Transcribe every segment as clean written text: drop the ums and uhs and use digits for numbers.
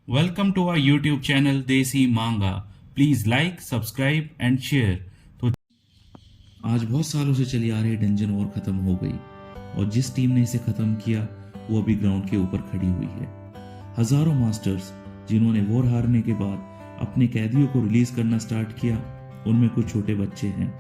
Welcome to our YouTube channel Desi Manga. Please like, subscribe and share. तो आज बहुत सालों से चली आ रही डंजन वॉर खत्म हो गई और जिस टीम ने इसे खत्म किया वो अभी ग्राउंड के ऊपर खड़ी हुई है। हजारों मास्टर्स जिन्होंने वॉर हारने के बाद अपने कैदियों को रिलीज करना स्टार्ट किया, उनमें कुछ छोटे बच्चे हैं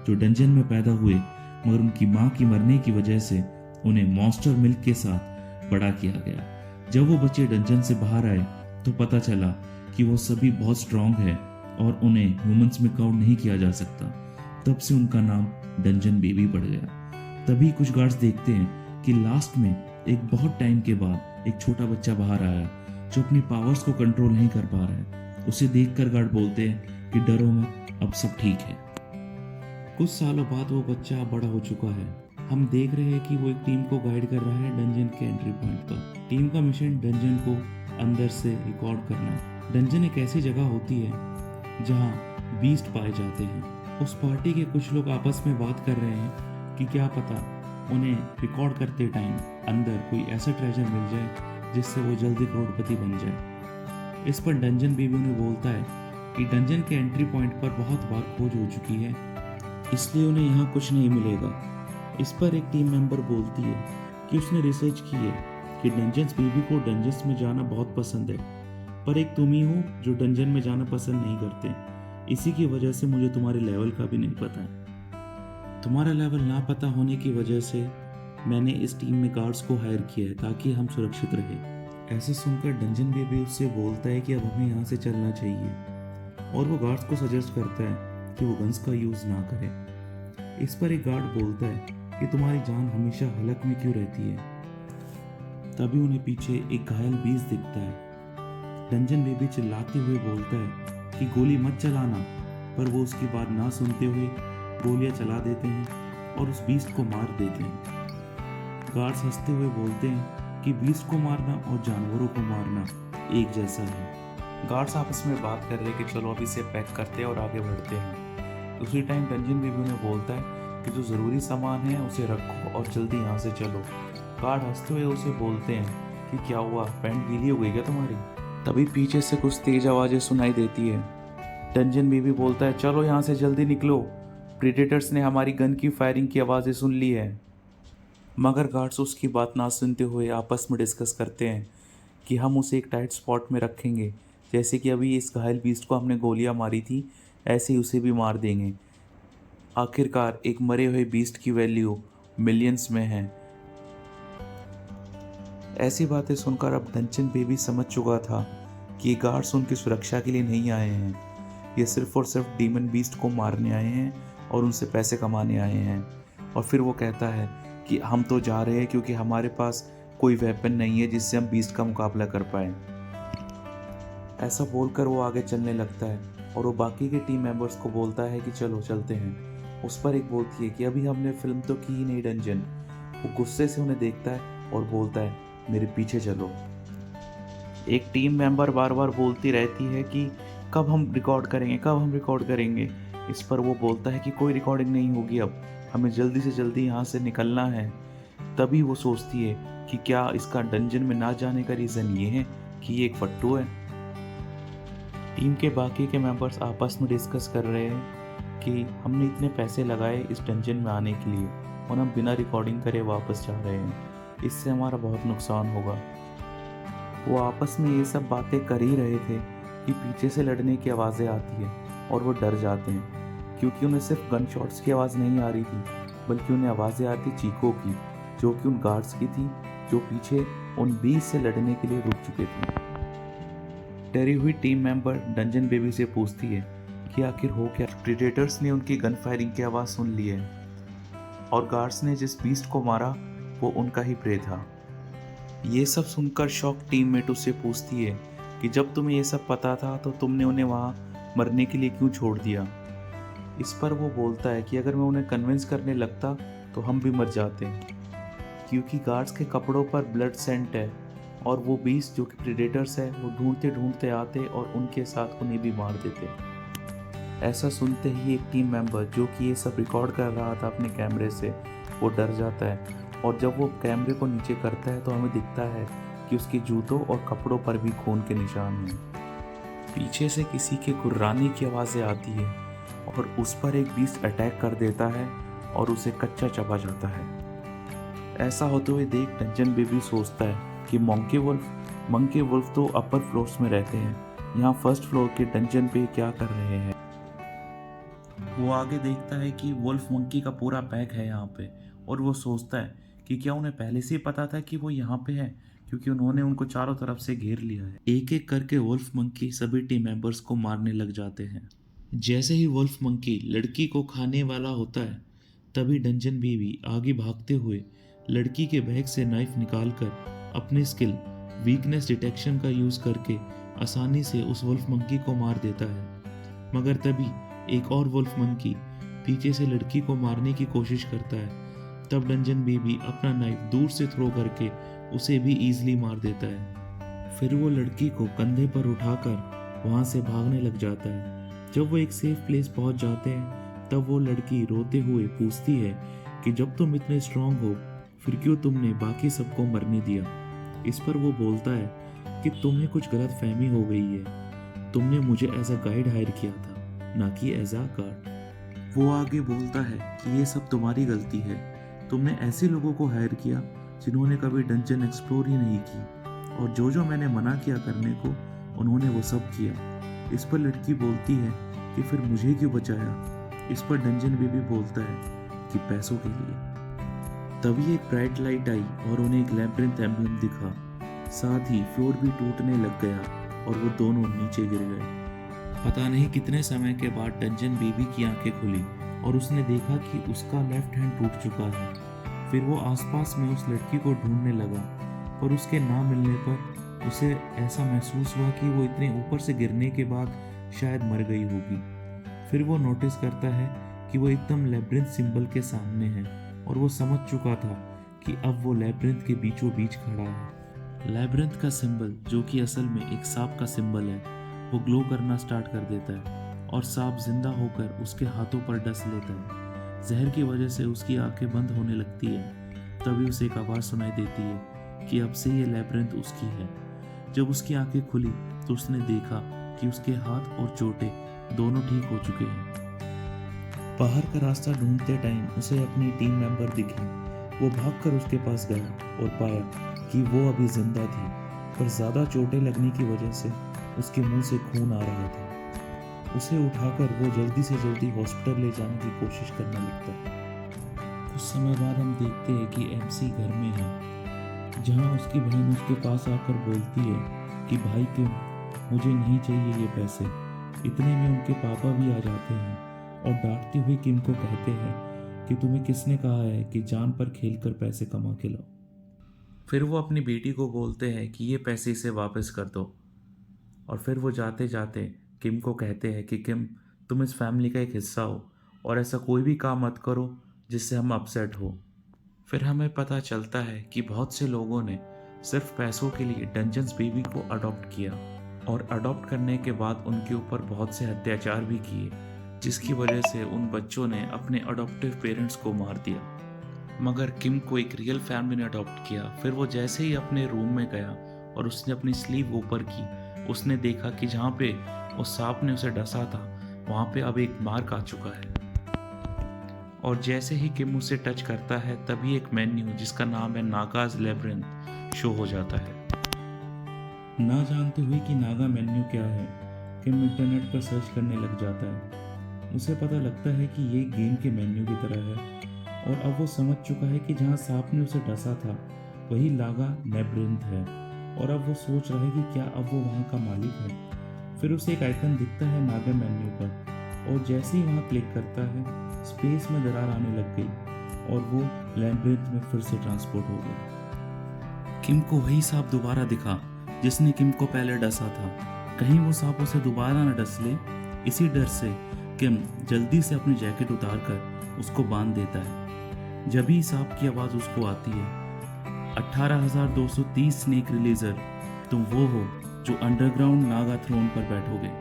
जो डंजन में पैदा हुए मगर उनकी माँ की मरने की वजह से उन्हें मॉन्स्टर मिल्क के साथ बड़ा किया गया। जब वो बच्चे डंजन से बाहर आए तो पता चला कि वो सभी बहुत स्ट्रांग है और उन्हें ह्यूमंस में काउंट नहीं किया जा सकता। तब से उनका नाम डंजन बेबी पड़ गया। तभी कुछ गार्ड्स देखते हैं कि लास्ट में एक बहुत टाइम के बाद एक छोटा बच्चा बाहर आया जो अपनी पावर्स को कंट्रोल नहीं कर पा रहा है। उसे देखकर गार्ड बोलते हैं कि डरो मत, अब सब ठीक है। कुछ सालों बाद वो बच्चा बड़ा हो चुका है। हम देख रहे हैं कि वो एक टीम को गाइड कर रहा है डंजन के एंट्री पॉइंट पर। टीम का मिशन डंजन को अंदर से रिकॉर्ड करना है। डंजन एक ऐसी जगह होती है जहां बीस्ट पाए जाते हैं। उस पार्टी के कुछ लोग आपस में बात कर रहे हैं कि क्या पता उन्हें रिकॉर्ड करते टाइम अंदर कोई ऐसा ट्रेजर मिल जाए जिससे वो जल्दी करोड़पति बन जाए। इस पर डंजन बेबी उन्हें बोलता है कि डंजन के एंट्री पॉइंट पर बहुत बार खोज हो चुकी है, इसलिए उन्हें यहाँ कुछ नहीं मिलेगा। इस पर एक टीम मेंबर बोलती है कि उसने रिसर्च की है कि डंजन्स बेबी को डंजन्स में जाना बहुत पसंद है, पर एक तुम ही हो जो डंजन में जाना पसंद नहीं करते। इसी की वजह से मुझे तुम्हारे लेवल का भी नहीं पता है। तुम्हारा लेवल ना पता होने की वजह से मैंने इस टीम में गार्ड्स को हायर किया है ताकि हम सुरक्षित रहे। ऐसे सुनकर डंजन बेबी उससे बोलता है कि अब हमें यहाँ से चलना चाहिए और वो गार्ड्स को सजेस्ट करता है कि वो गन्स का यूज ना करें। इस पर एक गार्ड बोलता है कि तुम्हारी जान हमेशा हलक में क्यों रहती है। तभी उन्हें पीछे एक घायल बीस दिखता है। डंजन बेबी चिल्लाते हुए बोलता है कि गोली मत चलाना, पर वो उसकी बात ना सुनते हुए गोलियां चला देते हैं और उस बीस्ट को मार देते हैं। गार्ड्स हंसते हुए बोलते हैं कि बीस्ट को मारना और जानवरों को मारना एक जैसा है। गार्ड्स आपस में बात कर रहे कि चलो अभी इसे पैक करते हैं और आगे बढ़ते हैं। उसी टाइम डंजन बेबी उन्हें बोलता है कि जो ज़रूरी सामान है उसे रखो और जल्दी यहाँ से चलो। गार्ड हंसते हुए उसे बोलते हैं कि क्या हुआ, पैंट गीली हो गई क्या तुम्हारी? तभी पीछे से कुछ तेज आवाज़ें सुनाई देती है। डंजन बेबी बोलता है चलो यहाँ से जल्दी निकलो, प्रेडेटर्स ने हमारी गन की फायरिंग की आवाज़ें सुन ली है। मगर गार्ड्स उसकी बात ना सुनते हुए आपस में डिस्कस करते हैं कि हम उसे एक टाइट स्पॉट में रखेंगे, जैसे कि अभी इस घायल बीस्ट को हमने गोलियां मारी थी ऐसे ही उसे भी मार देंगे। आखिरकार एक मरे हुए बीस्ट की वैल्यू मिलियंस में है। ऐसी बातें सुनकर अब डंजन बेबी समझ चुका था कि गार्ड्स उनकी सुरक्षा के लिए नहीं आए हैं, ये सिर्फ और सिर्फ डीमन बीस्ट को मारने आए हैं और उनसे पैसे कमाने आए हैं। और फिर वो कहता है कि हम तो जा रहे हैं क्योंकि हमारे पास कोई वेपन नहीं है जिससे हम बीस्ट का मुकाबला कर पाए। ऐसा बोलकर वो आगे चलने लगता है और वो बाकी के टीम मेंबर्स को बोलता है कि चलो चलते हैं। उस पर एक बोलती है कि अभी हमने फिल्म तो की ही नहीं डंजन। वो गुस्से से उन्हें देखता है और बोलता है मेरे पीछे चलो। एक टीम मेंबर बार बार बोलती रहती है कि कब हम रिकॉर्ड करेंगे, कब हम रिकॉर्ड करेंगे। इस पर वो बोलता है कि कोई रिकॉर्डिंग नहीं होगी, अब हमें जल्दी से जल्दी यहाँ से निकलना है। तभी वो सोचती है कि क्या इसका डंजन में ना जाने का रीज़न ये है कि ये एक फट्टू है। टीम के बाकी के मेंबर्स आपस में डिस्कस कर रहे हैं कि हमने इतने पैसे लगाए इस डंजन में आने के लिए और हम बिना रिकॉर्डिंग करे वापस जा रहे हैं, इससे हमारा बहुत नुकसान होगा। वो आपस में ये सब बातें कर ही रहे थे कि पीछे से लड़ने की आवाज़ें आती है और वो डर जाते हैं क्योंकि उन्हें सिर्फ गन शॉट्स की आवाज़ नहीं आ रही थी बल्कि उन्हें आवाज़ें आती चीखों की, जो कि उन गार्ड्स की थी जो पीछे उन 20 से लड़ने के लिए रुक चुके थे। डरी हुई टीम मेंबर डंजन बेबी से पूछती है कि आखिर हो क्या। प्रेडेटर्स ने उनकी गन फायरिंग की आवाज़ सुन ली है और गार्ड्स ने जिस बीस्ट को मारा वो उनका ही प्रे था। ये सब सुनकर शॉक टीममेट उससे पूछती है कि जब तुम्हें ये सब पता था तो तुमने उन्हें वहाँ मरने के लिए क्यों छोड़ दिया। इस पर वो बोलता है कि अगर मैं उन्हें कन्विंस करने लगता तो हम भी मर जाते, क्योंकि गार्ड्स के कपड़ों पर ब्लड सेंट है और वो बीस्ट जो कि प्रेडेटर्स है वो ढूंढते ढूंढते आते और उनके साथ उन्हें भी मार देते। ऐसा सुनते ही एक टीम मेंबर जो कि ये सब रिकॉर्ड कर रहा था अपने कैमरे से, वो डर जाता है और जब वो कैमरे को नीचे करता है तो हमें दिखता है कि उसके जूतों और कपड़ों पर भी खून के निशान हैं। पीछे से किसी के गुर्राने की आवाज़ें आती है और उस पर एक बीस्ट अटैक कर देता है और उसे कच्चा चबा जाता है। ऐसा होते हुए देख डंजन बेबी सोचता है कि मंकी वुल्फ तो अपर फ्लोर्स में रहते हैं, यहाँ फर्स्ट फ्लोर के डंजन पे क्या कर रहे हैं। वो आगे देखता है कि वुल्फ मंकी का पूरा पैक है यहाँ पे, और वो सोचता है कि क्या उन्हें पहले से ही पता था कि वो यहाँ पे है, क्योंकि उन्होंने उनको चारों तरफ से घेर लिया है। एक एक करके वुल्फ मंकी सभी टीम मेंबर्स को मारने लग जाते हैं। जैसे ही वुल्फ मंकी लड़की को खाने वाला होता है, तभी डंजन बेबी आगे भागते हुए लड़की के बैग से नाइफ निकालकर अपनी स्किल वीकनेस डिटेक्शन का यूज़ करके आसानी से उस वुल्फ मंकी को मार देता है। मगर तभी एक और वुल्फ मंकी पीछे से लड़की को मारने की कोशिश करता है। तब डंजन बेबी अपना नाइफ दूर से थ्रो करके उसे भी ईजिली मार देता है। फिर वो लड़की को कंधे पर उठाकर वहाँ से भागने लग जाता है। जब वो एक सेफ प्लेस पहुँच जाते हैं, तब वो लड़की रोते हुए पूछती है कि जब तुम इतने स्ट्रांग हो, फिर क्यों तुमने बाकी सबको मरने दिया। इस पर वो बोलता है कि तुम्हें कुछ गलत फहमी हो गई है, तुमने मुझे एज अ गाइड हायर किया था, ना कि एज अ गार्ड। वो आगे बोलता है कि ये सब तुम्हारी गलती है, तुमने ऐसे लोगों को हायर किया जिन्होंने कभी डंजन एक्सप्लोर ही नहीं की, और जो मैंने मना किया करने को उन्होंने वो सब किया। इस पर लड़की बोलती है कि फिर मुझे क्यों बचाया। इस पर डंजन बेबी बोलता है कि पैसों के लिए। तभी एक ब्राइट लाइट आई और उन्हें एक लैब्रिंथ एम्बलम दिखा, साथ ही फ्लोर भी टूटने लग गया और वो दोनों नीचे गिर गए। पता नहीं कितने समय के बाद डंजन बेबी की आंखें खुली और उसने देखा कि उसका लेफ्ट हैंड टूट चुका है। फिर वो आसपास में उस लड़की को ढूंढने लगा, पर उसके ना मिलने पर उसे ऐसा महसूस हुआ कि वो इतने ऊपर से गिरने के बाद शायद मर गई होगी। फिर वो नोटिस करता है कि वो एकदम लैब्रिंथ सिंबल के सामने है, और वो समझ चुका था कि अब वो लैब्रिंथ के बीचों बीच खड़ा है। लैब्रिंथ का सिंबल, जो कि असल में एक सांप का सिंबल है, वो ग्लो करना स्टार्ट कर देता है और सांप जिंदा होकर उसके हाथों पर डस लेता है। जहर की वजह से उसकी आंखें बंद होने लगती है। तभी उसे एक आवाज़ सुनाई देती है कि अब से ये लैब्रिंथ उसकी है। जब उसकी आंखें खुली तो उसने देखा कि उसके हाथ और चोटें दोनों ठीक हो चुके हैं। बाहर का रास्ता ढूंढते टाइम उसे अपनी टीम मेंबर दिखी। वो भागकर उसके पास गया और पाया कि वो अभी जिंदा थी, पर ज़्यादा चोटें लगने की वजह से उसके मुंह से खून आ रहा था। उसे उठाकर वो जल्दी से जल्दी हॉस्पिटल ले जाने की कोशिश करने लगता है। कुछ समय बाद हम देखते हैं कि एमसी घर में है, जहाँ उसकी बहन उसके पास आकर बोलती है कि भाई किम, मुझे नहीं चाहिए ये पैसे। इतने में उनके पापा भी आ जाते हैं और डांटते हुए किम को कहते हैं कि तुम्हें किसने कहा है कि जान पर खेलकर पैसे कमा के लाओ। फिर वो अपनी बेटी को बोलते हैं कि ये पैसे इसे वापस कर दो, और फिर वो जाते जाते किम को कहते हैं कि किम, तुम इस फैमिली का एक हिस्सा हो और ऐसा कोई भी काम मत करो जिससे हम अपसेट हो। फिर हमें पता चलता है कि बहुत से लोगों ने सिर्फ पैसों के लिए डंजन्स बेबी को अडॉप्ट किया, और अडॉप्ट करने के बाद उनके ऊपर बहुत से अत्याचार भी किए, जिसकी वजह से उन बच्चों ने अपने अडॉप्टिव पेरेंट्स को मार दिया। मगर किम को एक रियल फैमिली ने अडॉप्ट किया। फिर वो जैसे ही अपने रूम में गया और उसने अपनी स्लीव ऊपर की, उसने देखा कि जहाँ पे उस सांप ने उसे डसा था वहाँ पे अब एक मार्क आ चुका है। और जैसे ही किम उसे टच करता है, तभी एक मेन्यू जिसका नाम है नागाज लैब्रिंथ शो हो जाता है। ना जानते हुए कि नागा मेन्यू क्या है, किम इंटरनेट पर सर्च करने लग जाता है। उसे पता लगता है कि ये गेम के मेन्यू की तरह है, और अब वो समझ चुका है कि जहाँ सांप ने उसे डसा था वही नागा लैब्रिंथ है, और अब वो सोच रहा है कि क्या अब वो वहाँ का मालिक है। फिर उसे एक आइकन दिखता है नागा मेन्यू पर, और जैसे ही वहाँ क्लिक करता है, स्पेस में दरार आने लग गई और वो लैब्रिंथ में फिर से ट्रांसपोर्ट हो गया। किम को वही सांप दोबारा दिखा जिसने किम को पहले डसा था। कहीं वो सांप उसे दोबारा न डस ले, इसी डर से किम जल्दी से अपनी जैकेट उतारकर उसको बांध देता है। जब ही सांप की आवाज़ उसको आती है, 18,230 स्नेक रिलीजर, तुम वो हो जो अंडरग्राउंड नागा थ्रोन पर बैठोगे।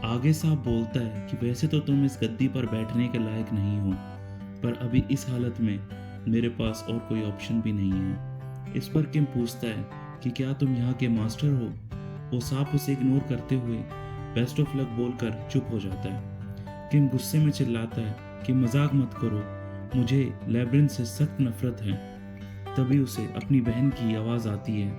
आगे सांप बोलता है कि वैसे तो तुम इस गद्दी पर बैठने के लायक नहीं हो, पर अभी इस हालत में मेरे पास और कोई ऑप्शन भी नहीं है। इस पर किम पूछता है कि क्या तुम यहाँ के मास्टर हो। वो साफ उसे इग्नोर करते हुए बेस्ट ऑफ लक बोलकर चुप हो जाता है। किम गुस्से में चिल्लाता है कि मजाक मत करो, मुझे लैब्रिंथ से सख्त नफरत है। तभी उसे अपनी बहन की आवाज आती है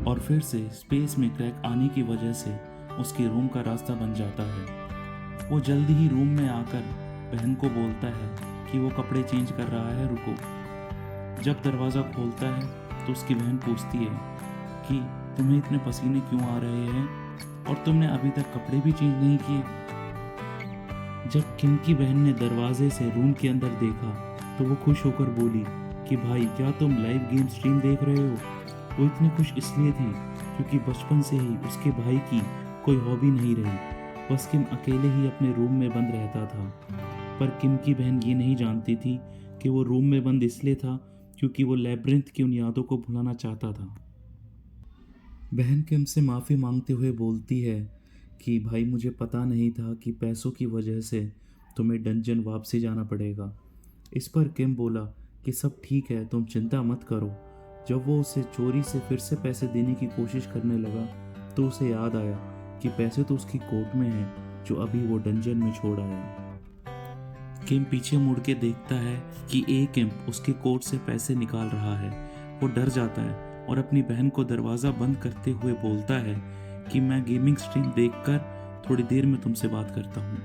और फिर से स्पेस में क्रैक आने की वजह से उसके रूम का रास्ता बन जाता है। वो जल्दी ही रूम में आकर बहन को बोलता है कि वो कपड़े चेंज कर रहा है, रुको। जब दरवाज़ा खोलता है तो उसकी बहन पूछती है कि तुम्हें इतने पसीने क्यों आ रहे हैं और तुमने अभी तक कपड़े भी चेंज नहीं किए। जब किम की बहन ने दरवाजे से रूम के अंदर देखा तो वो खुश होकर बोली कि भाई क्या तुम लाइव गेम स्ट्रीम देख रहे हो। वो इतनी खुश इसलिए थी क्योंकि बचपन से ही उसके भाई की कोई हॉबी नहीं रही, बस किम अकेले ही अपने रूम में बंद रहता था। पर किम की बहन ये नहीं जानती थी कि वो रूम में बंद इसलिए था क्योंकि वो लैब्रिंथ की उन यादों को भुलाना चाहता था। बहन किम से माफ़ी मांगते हुए बोलती है कि भाई मुझे पता नहीं था कि पैसों की वजह से तुम्हें डंजन वापसी जाना पड़ेगा। इस पर किम बोला कि सब ठीक है, तुम चिंता मत करो। जब वो उसे चोरी से फिर से पैसे देने की कोशिश करने लगा तो उसे याद आया कि पैसे तो उसकी कोट में हैं जो अभी वो डंजन में छोड़ आया। किम पीछे मुड़ के देखता है कि किम उसके कोट से पैसे निकाल रहा है। वो डर जाता है और अपनी बहन को दरवाज़ा बंद करते हुए बोलता है कि मैं गेमिंग स्ट्रीम देखकर थोड़ी देर में तुमसे बात करता हूँ।